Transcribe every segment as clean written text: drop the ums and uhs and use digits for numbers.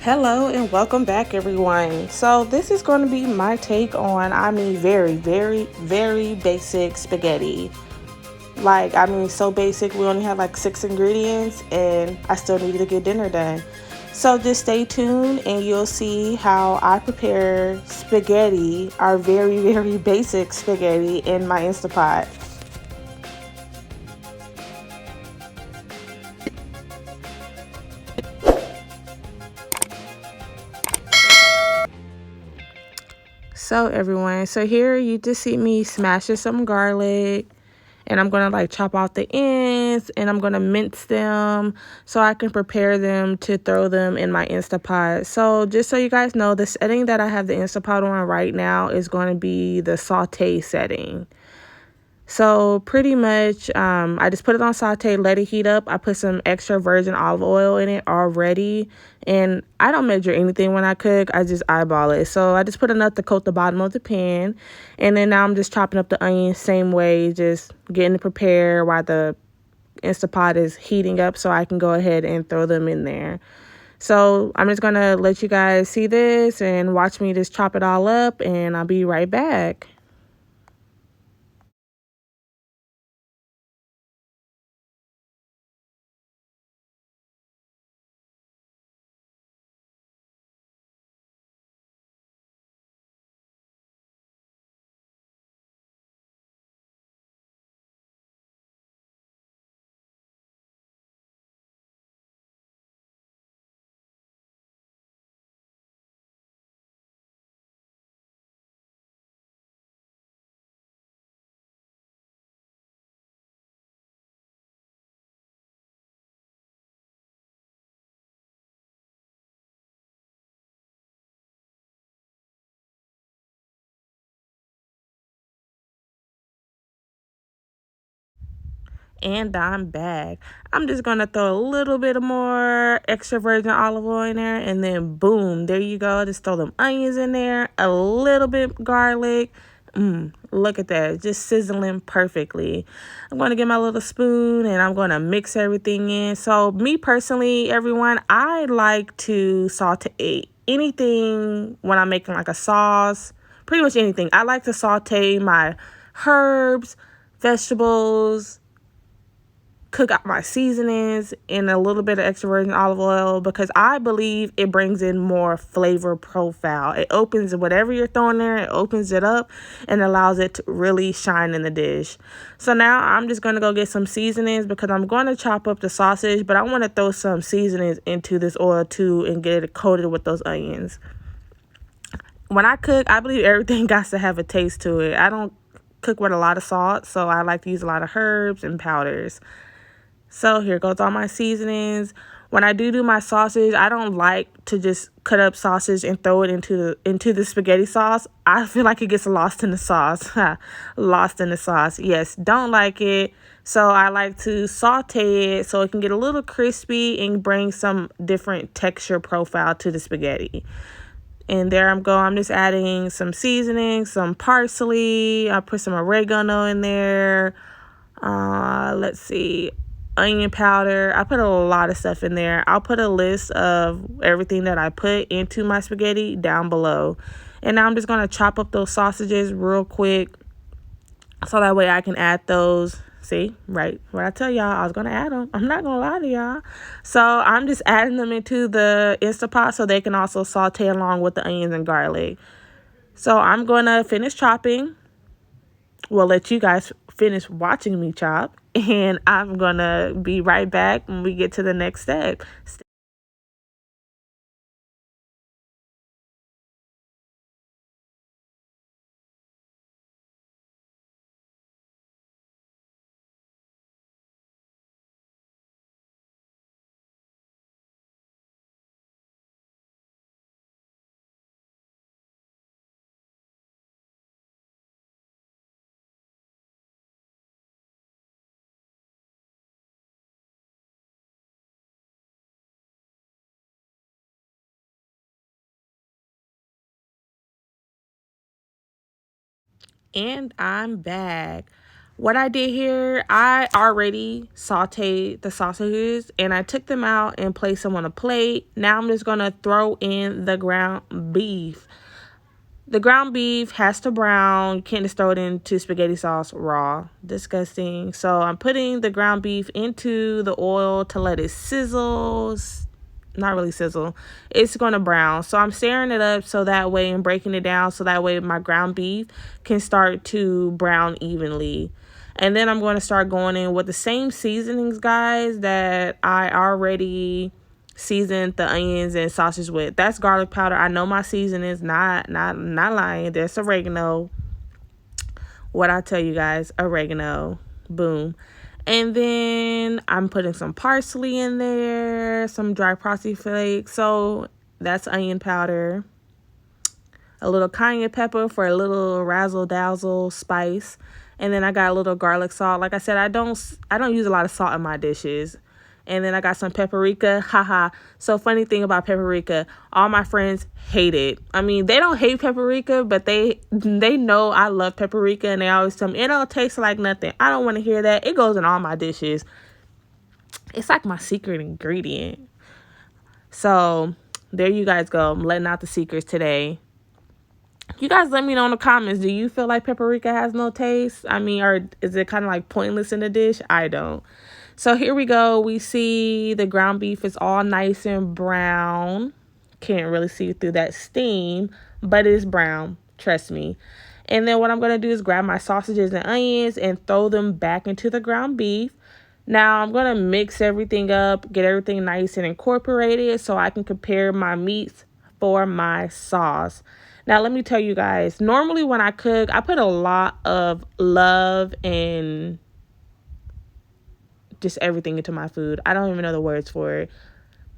Hello and welcome back, everyone. So, this is going to be my take on, very, very, very basic spaghetti. So basic, we only have like 6 ingredients and I still need to get dinner done. So, just stay tuned and you'll see how I prepare spaghetti, our very, very basic spaghetti, in my InstaPot. So, everyone, so here you just see me smashing some garlic. And I'm going to chop out the ends and I'm going to mince them so I can prepare them to throw them in my Instapot. So just so you guys know, the setting that I have the Instapot on right now is going to be the saute setting. So pretty much, I just put it on saute, let it heat up. I put some extra virgin olive oil in it already. And I don't measure anything when I cook. I just eyeball it. So I just put enough to coat the bottom of the pan. And then now I'm just chopping up the onions same way, just getting it prepared while the Instapot is heating up so I can go ahead and throw them in there. So I'm just going to let you guys see this and watch me just chop it all up, and I'll be right back. And I'm back. I'm just going to throw a little bit of more extra virgin olive oil in there, and then boom, there you go. Just throw them onions in there, a little bit garlic. Look at that, just sizzling perfectly. I'm going to get my little spoon and I'm going to mix everything in. So me personally, everyone, I like to saute anything when I'm making like a sauce, pretty much anything. I like to saute my herbs, vegetables, cook out my seasonings in a little bit of extra virgin olive oil, because I believe it brings in more flavor profile. It opens whatever you're throwing there, it opens it up and allows it to really shine in the dish. So now I'm just going to go get some seasonings, because I'm going to chop up the sausage, but I want to throw some seasonings into this oil too and get it coated with those onions. When I cook, I believe everything got to have a taste to it. I don't cook with a lot of salt, so I like to use a lot of herbs and powders. So here goes all my seasonings. When I do my sausage, I don't like to just cut up sausage and throw it into the spaghetti sauce. I feel like it gets lost in the sauce. Lost in the sauce. Yes, don't like it. So I like to saute it so it can get a little crispy and bring some different texture profile to the spaghetti. And there I'm going. I'm just adding some seasoning, some parsley. I put some oregano in there. Let's see, onion powder. I put a lot of stuff in there. I'll put a list of everything that I put into my spaghetti down below. And now I'm just going to chop up those sausages real quick so that way I can add those. See, right, what I tell y'all, I was going to add them. I'm not going to lie to y'all. So I'm just adding them into the Instapot so they can also saute along with the onions and garlic. So I'm going to finish chopping. We'll let you guys finish watching me chop, and I'm gonna be right back when we get to the next step. And I'm back. What I did here, I already sauteed the sausages and I took them out and placed them on a plate. Now I'm just going to throw in the ground beef. The ground beef has to brown. You can't just throw it into spaghetti sauce raw. Disgusting. So I'm putting the ground beef into the oil to let it sizzle. Not really sizzle. It's going to brown. So I'm stirring it up so that way and breaking it down so that way my ground beef can start to brown evenly. And then I'm going to start going in with the same seasonings, guys, that I already seasoned the onions and sausage with. That's garlic powder. I know my seasonings, not lying. There's oregano. What I tell you guys, oregano. Boom. And then I'm putting some parsley in there, some dry parsley flakes. So that's onion powder. A little cayenne pepper for a little razzle dazzle spice. And then I got a little garlic salt. Like I said, I don't use a lot of salt in my dishes. And then I got some paprika. Haha. So funny thing about paprika, all my friends hate it. I mean, they don't hate paprika, but they know I love paprika, and they always tell me it don't taste like nothing. I don't want to hear that. It goes in all my dishes. It's like my secret ingredient. So there you guys go. I'm letting out the secrets today. You guys let me know in the comments. Do you feel like paprika has no taste? I mean, or is it kind of like pointless in the dish? I don't. So here we go. We see the ground beef is all nice and brown. Can't really see through that steam, but it's brown. Trust me. And then what I'm going to do is grab my sausages and onions and throw them back into the ground beef. Now I'm going to mix everything up, get everything nice and incorporated so I can compare my meats for my sauce. Now, let me tell you guys, normally when I cook, I put a lot of love and just everything into my food. I don't even know the words for it.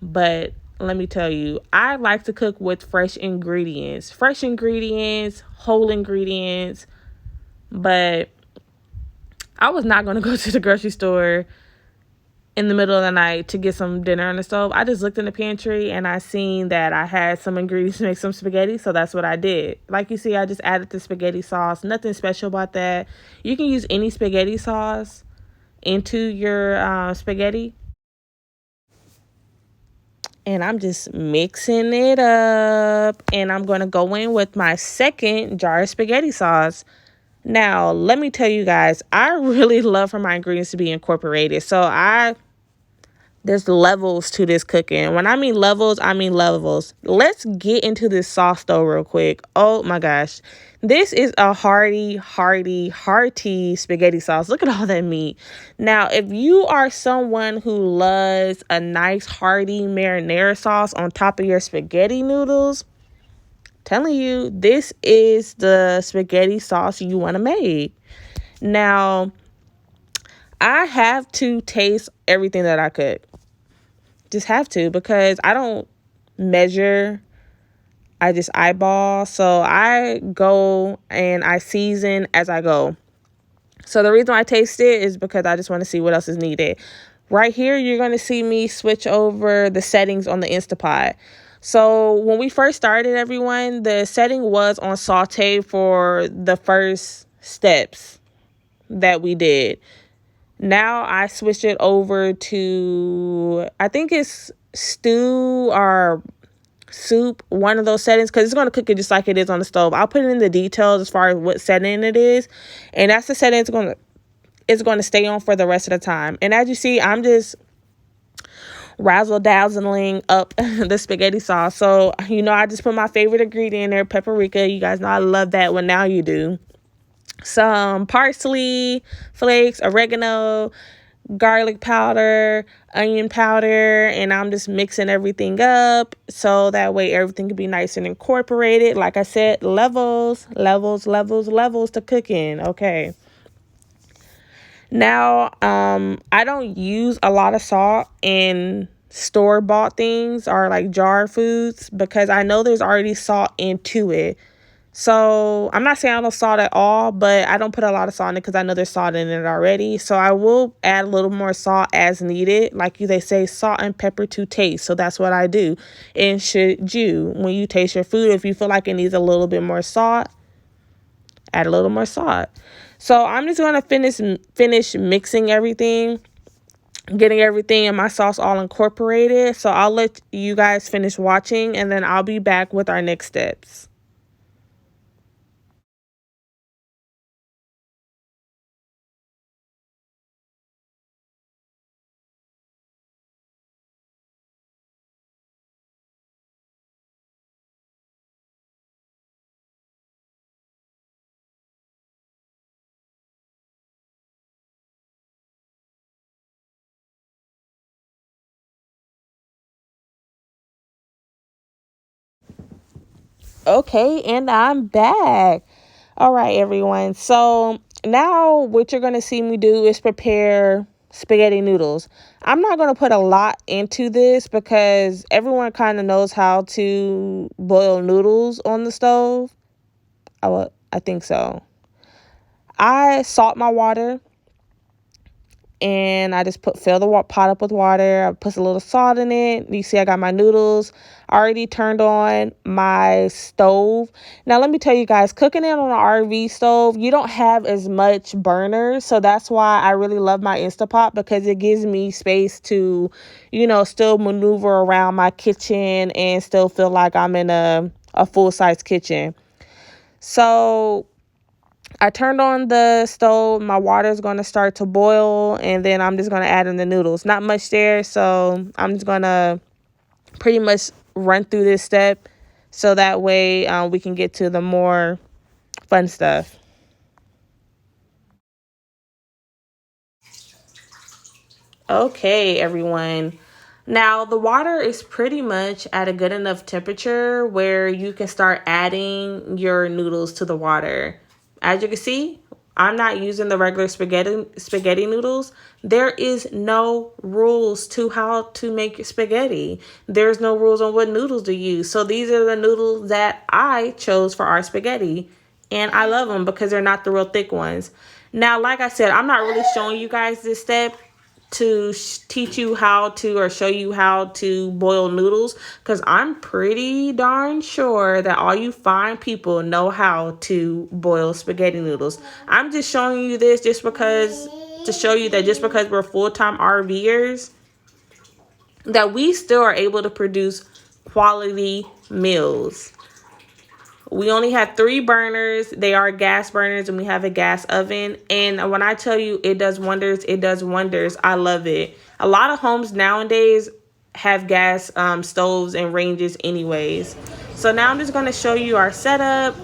But let me tell you, I like to cook with fresh ingredients. Fresh ingredients, whole ingredients. But I was not going to go to the grocery store in the middle of the night to get some dinner on the stove. I just looked in the pantry and I seen that I had some ingredients to make some spaghetti, so that's what I did. Like you see, I just added the spaghetti sauce. Nothing special about that. You can use any spaghetti sauce into your spaghetti. And I'm just mixing it up. And I'm going to go in with my second jar of spaghetti sauce. Now, let me tell you guys, I really love for my ingredients to be incorporated. So there's levels to this cooking. When I mean levels, I mean levels. Let's get into this sauce though real quick. Oh my gosh. This is a hearty spaghetti sauce. Look at all that meat. Now, if you are someone who loves a nice hearty marinara sauce on top of your spaghetti noodles, telling you, this is the spaghetti sauce you want to make. Now, I have to taste everything that I cook. Just have to, because I don't measure. I just eyeball. So I go and I season as I go. So the reason I taste it is because I just want to see what else is needed. Right here, you're going to see me switch over the settings on the InstaPot. So when we first started, everyone, the setting was on saute for the first steps that we did. Now I switched it over to, I think it's stew or soup, one of those settings, because it's going to cook it just like it is on the stove. I'll put it in the details as far as what setting it is, and that's the setting it's going to stay on for the rest of the time. And as you see, I'm just razzle-dazzling up the spaghetti sauce. So, I just put my favorite ingredient in there, paprika. You guys know I love that one. Now you do. Some parsley flakes, oregano, garlic powder, onion powder, and I'm just mixing everything up so that way everything can be nice and incorporated. Like I said, levels to cooking. Okay. Now, I don't use a lot of salt in store-bought things or like jar foods because I know there's already salt into it. So I'm not saying I don't salt at all, but I don't put a lot of salt in it because I know there's salt in it already. So I will add a little more salt as needed. Like they say, salt and pepper to taste. So that's what I do. And should you, when you taste your food, if you feel like it needs a little bit more salt, Add a little more salt. So I'm just going to finish mixing everything, getting everything in my sauce all incorporated. So I'll let you guys finish watching, and then I'll be back with our next steps. Okay, and I'm back. All right, everyone. So now what you're going to see me do is prepare spaghetti noodles. I'm not going to put a lot into this because everyone kind of knows how to boil noodles on the stove. I think so. I salt my water, and I just fill the pot up with water. I put a little salt in it. You see I got my noodles. I already turned on my stove. Now let me tell you guys, cooking it on an RV stove, you don't have as much burners. So that's why I really love my InstaPot, because it gives me space to, still maneuver around my kitchen and still feel like I'm in a full-size kitchen. So I turned on the stove. My water is going to start to boil, and then I'm just going to add in the noodles. Not much there, so I'm just going to pretty much run through this step so that way we can get to the more fun stuff. Okay, everyone. Now, the water is pretty much at a good enough temperature where you can start adding your noodles to the water. As you can see, I'm not using the regular spaghetti noodles. There is no rules to how to make spaghetti. There's no rules on what noodles to use. So these are the noodles that I chose for our spaghetti. And I love them because they're not the real thick ones. Now, like I said, I'm not really showing you guys this step to teach you how to or show you how to boil noodles, because I'm pretty darn sure that all you fine people know how to boil spaghetti noodles. I'm just showing you this just because to show you that just because we're full-time RVers, that we still are able to produce quality meals. We only have 3 burners. They are gas burners, and we have a gas oven. And when I tell you it does wonders, it does wonders. I love it. A lot of homes nowadays have gas stoves and ranges anyways. So now I'm just going to show you our setup.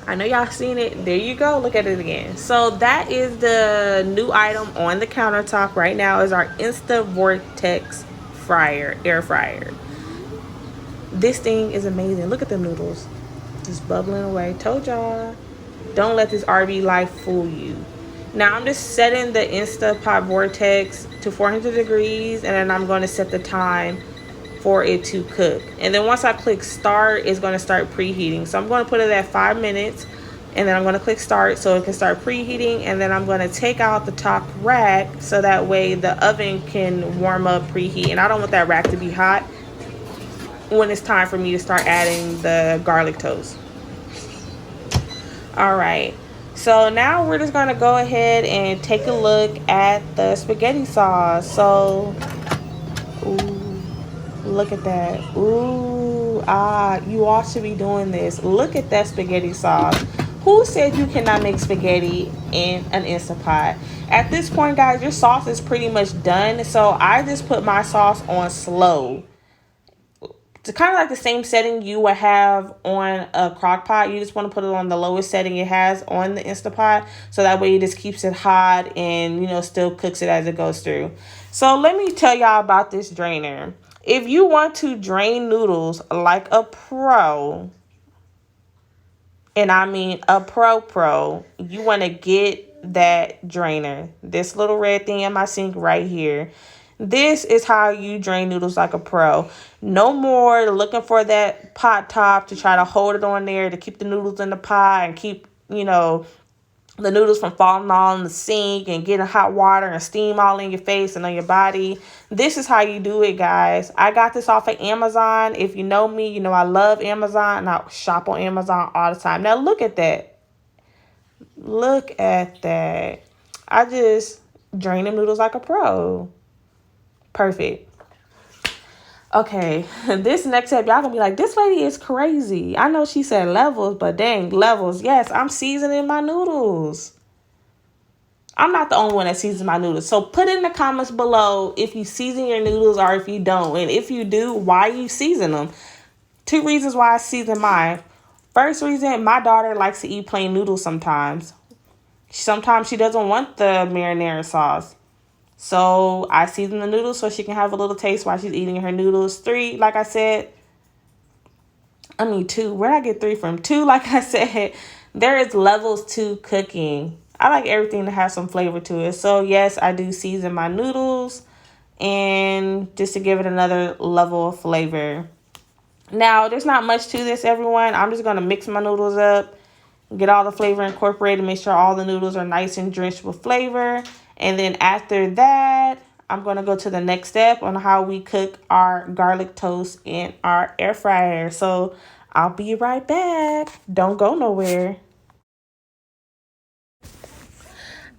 I know y'all seen it. There you go. Look at it again. So that is the new item on the countertop right now, is our Vortex air fryer. This thing is amazing. Look at the noodles. Just bubbling away. Told y'all, don't let this RV life fool you. Now I'm just setting the InstaPot Vortex to 400 degrees, and then I'm going to set the time for it to cook. And then once I click start, it's going to start preheating. So I'm going to put it at 5 minutes, and then I'm going to click start so it can start preheating. And then I'm going to take out the top rack so that way the oven can warm up, preheat. And I don't want that rack to be hot when it's time for me to start adding the garlic toast. All right, so now we're just gonna go ahead and take a look at the spaghetti sauce. So, ooh, look at that. Ooh, you all should be doing this. Look at that spaghetti sauce. Who said you cannot make spaghetti in an Instapot? At this point, guys, your sauce is pretty much done. So I just put my sauce on slow. It's kind of like the same setting you would have on a crock pot. You just want to put it on the lowest setting it has on the Instapot, so that way it just keeps it hot and, still cooks it as it goes through. So let me tell y'all about this drainer. If you want to drain noodles like a pro, and I mean a pro, you want to get that drainer. This little red thing in my sink right here. This is how you drain noodles like a pro. No more looking for that pot top to try to hold it on there to keep the noodles in the pot and keep, the noodles from falling all in the sink and getting hot water and steam all in your face and on your body. This is how you do it, guys. I got this off of Amazon. If you know me, you know I love Amazon, and I shop on Amazon all the time. Now look at that. Look at that. I just drain the noodles like a pro. Perfect. Okay, this next step, y'all gonna be like, this lady is crazy. I know she said levels, but dang, levels. Yes, I'm seasoning my noodles. I'm not the only one that seasons my noodles. So put in the comments below if you season your noodles or if you don't. And if you do, why you season them. 2 reasons why I season mine. First reason, my daughter likes to eat plain noodles sometimes. Sometimes she doesn't want the marinara sauce. So I season the noodles so she can have a little taste while she's eating her noodles. 3, like I said, 2. Where'd I get 3 from? 2, like I said, there is levels to cooking. I like everything to have some flavor to it. So yes, I do season my noodles and just to give it another level of flavor. Now, there's not much to this, everyone. I'm just going to mix my noodles up, get all the flavor incorporated, make sure all the noodles are nice and drenched with flavor. And then after that, I'm going to go to the next step on how we cook our garlic toast in our air fryer. So I'll be right back. Don't go nowhere.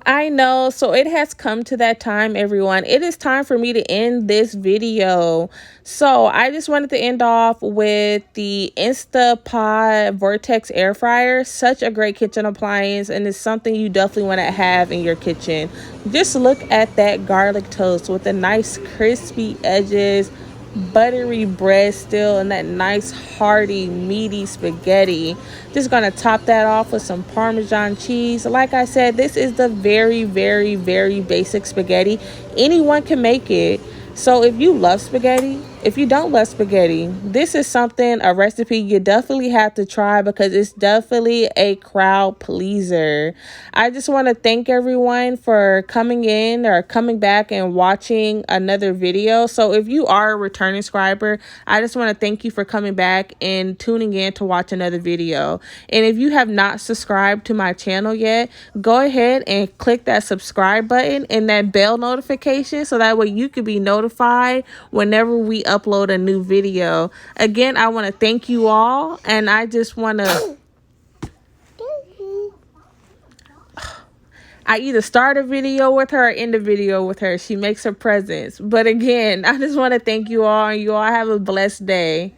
I know. So it has come to that time, everyone. It is time for me to end this video. So I just wanted to end off with the InstaPot Vortex air fryer. Such a great kitchen appliance, and it's something you definitely want to have in your kitchen. Just look at that garlic toast with the nice crispy edges, buttery bread still, and that nice hearty meaty spaghetti. Just gonna top that off with some Parmesan cheese. Like I said, this is the very, very, very basic spaghetti. Anyone can make it. So if you love spaghetti, if you don't love spaghetti, this is something, a recipe you definitely have to try because it's definitely a crowd pleaser. I just want to thank everyone for coming in or coming back and watching another video. So if you are a returning subscriber, I just want to thank you for coming back and tuning in to watch another video. And if you have not subscribed to my channel yet, go ahead and click that subscribe button and that bell notification so that way you can be notified whenever we upload a new video. Again, I want to thank you all, and I just want to I either start a video with her or end a video with her. She makes her presence. But again, I just want to thank you all, and you all have a blessed day.